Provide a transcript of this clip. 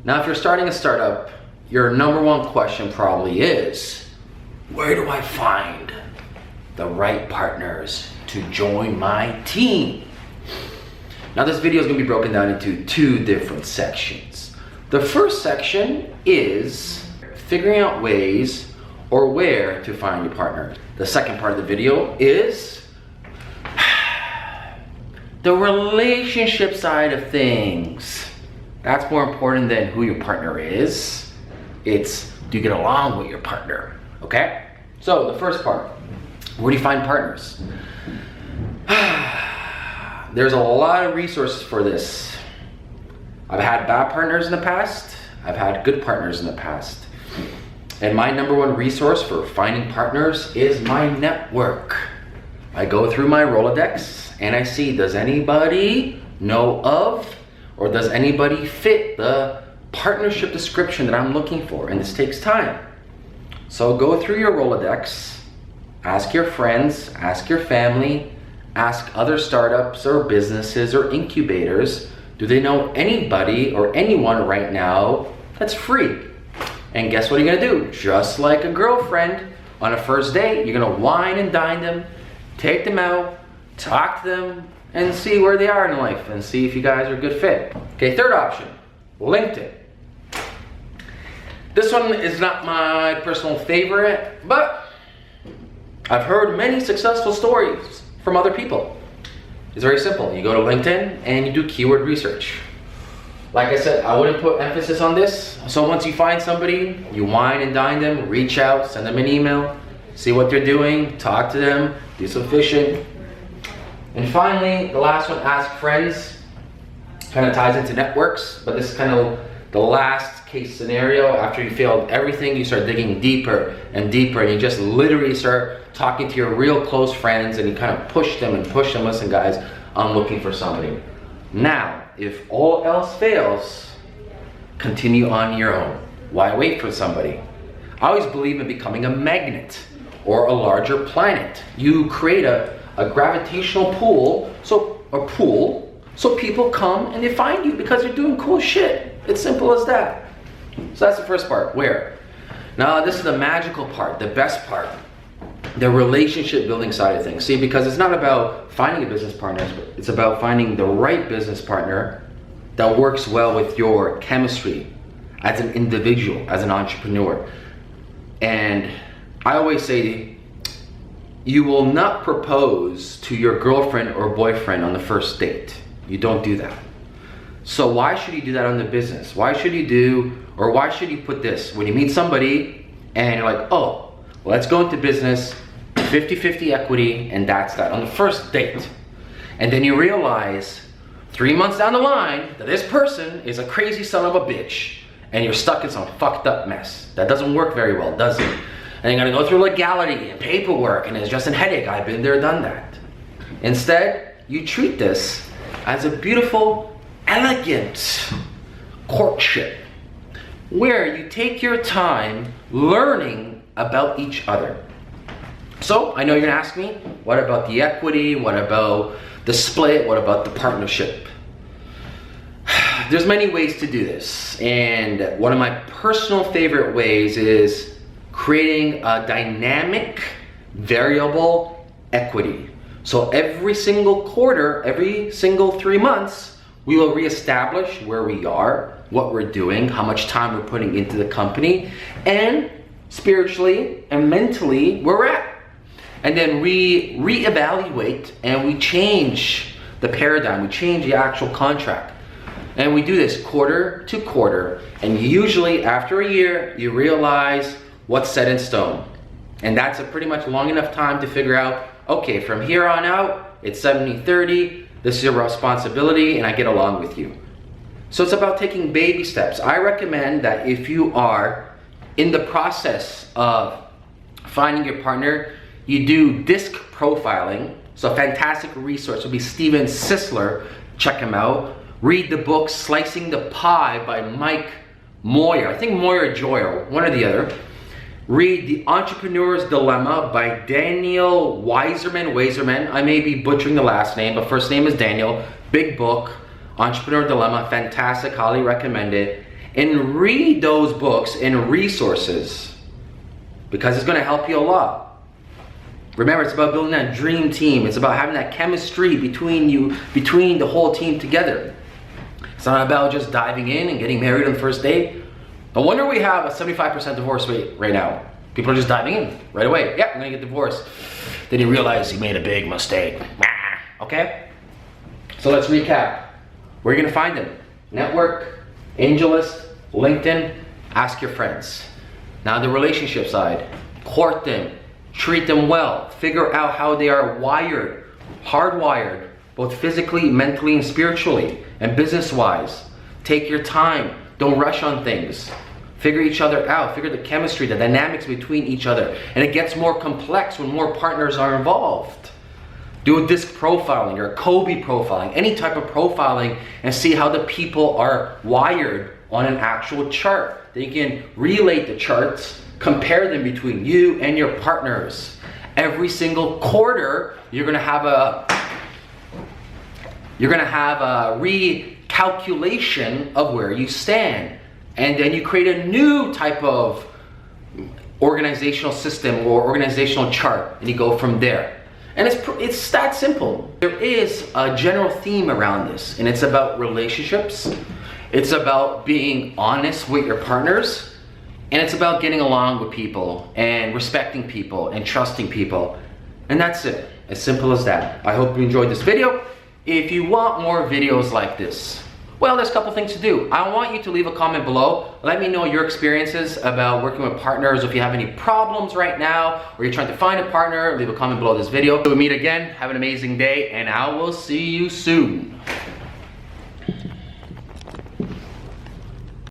Now, if you're starting a startup, your number one question probably is, where do I find the right partners to join my team? Now, this video is going to be broken down into two different sections. The first section is figuring out ways or where to find your partner. The second part of the video is the relationship side of things. That's more important than who your partner is. It's, do you get along with your partner? Okay? So the first part, where do you find partners? There's a lot of resources for this. I've had bad partners in the past. I've had good partners in the past. And my number one resource for finding partners is my network. I go through my Rolodex and I see, does anybody know of, or does anybody fit the partnership description that I'm looking for? And this takes time. So go through your Rolodex, ask your friends, ask your family, ask other startups or businesses or incubators, do they know anybody or anyone right now that's free? And guess what you're gonna do? Just like a girlfriend on a first date, you're gonna wine and dine them, take them out, talk to them, and see where they are in life and see if you guys are a good fit. Okay, third option, LinkedIn. This one is not my personal favorite, but I've heard many successful stories from other people. It's very simple. You go to LinkedIn and you do keyword research. Like I said, I wouldn't put emphasis on this. So once you find somebody, you wine and dine them, reach out, send them an email, see what they're doing, talk to them, do some fishing. And finally, the last one, ask friends. Kind of ties into networks, but this is kind of the last case scenario. After you failed everything, you start digging deeper and deeper, and you just literally start talking to your real close friends, and you kind of push them and push them. Listen, guys, I'm looking for somebody. Now, if all else fails, continue on your own. Why wait for somebody? I always believe in becoming a magnet or a larger planet. You create a gravitational pull, so people come and they find you because you're doing cool shit. It's simple as that. So that's the first part, where. Now this is the magical part, the best part, the relationship building side of things. See, because it's not about finding a business partner, it's about finding the right business partner that works well with your chemistry as an individual, as an entrepreneur. And I always say, you will not propose to your girlfriend or boyfriend on the first date. You don't do that. So why should you do that on the business? Why should you put this? When you meet somebody and you're like, oh, let's go into business, 50-50 equity, and that's that on the first date. And then you realize 3 months down the line that this person is a crazy son of a bitch and you're stuck in some fucked up mess. That doesn't work very well, does it? And you're gonna go through legality and paperwork, and it's just a headache. I've been there, done that. Instead, you treat this as a beautiful, elegant courtship where you take your time learning about each other. So I know you're gonna ask me, what about the equity? What about the split? What about the partnership? There's many ways to do this, and one of my personal favorite ways is creating a dynamic variable equity. So every single quarter, every single 3 months, we will reestablish where we are, what we're doing, how much time we're putting into the company, and spiritually and mentally where we're at. And then we reevaluate and we change the paradigm, we change the actual contract. And we do this quarter to quarter, and usually after a year, you realize what's set in stone. And that's a pretty much long enough time to figure out, okay, from here on out, it's 70-30, this is your responsibility, and I get along with you. So it's about taking baby steps. I recommend that if you are in the process of finding your partner, you do disc profiling. So a fantastic resource would be Steven Sisler, check him out. Read the book Slicing the Pie by Mike Moyer. I think Moyer Joyer, one or the other. Read The Entrepreneur's Dilemma by Daniel Weiserman. I may be butchering the last name, but first name is Daniel. Big book, Entrepreneur Dilemma, fantastic, highly recommend it. and read those books and resources because it's going to help you a lot. Remember, it's about building that dream team. It's about having that chemistry between you, between the whole team together. It's not about just diving in and getting married on the first date. No wonder we have a 75% divorce rate right now. People are just diving in right away. Yeah, I'm gonna get divorced. Then you realize you made a big mistake. Okay? So let's recap. Where are you gonna find them? Network, AngelList, LinkedIn, ask your friends. Now the relationship side, court them, treat them well, figure out how they are wired, hardwired, both physically, mentally, and spiritually, and business-wise. Take your time, don't rush on things. Figure each other out, figure the chemistry, the dynamics between each other. And it gets more complex when more partners are involved. Do a disc profiling or Kolbe profiling, any type of profiling, and see how the people are wired on an actual chart. Then you can relate the charts, compare them between you and your partners. Every single quarter, you're gonna have a recalculation of where you stand. And then you create a new type of organizational system or organizational chart, and you go from there. And it's that simple. There is a general theme around this, and it's about relationships. It's about being honest with your partners, and it's about getting along with people and respecting people and trusting people. And that's it, as simple as that. I hope you enjoyed this video. If you want more videos like this, well, there's a couple things to do. I want you to leave a comment below. Let me know your experiences about working with partners. If you have any problems right now, or you're trying to find a partner, leave a comment below this video. We'll meet again. Have an amazing day, and I will see you soon.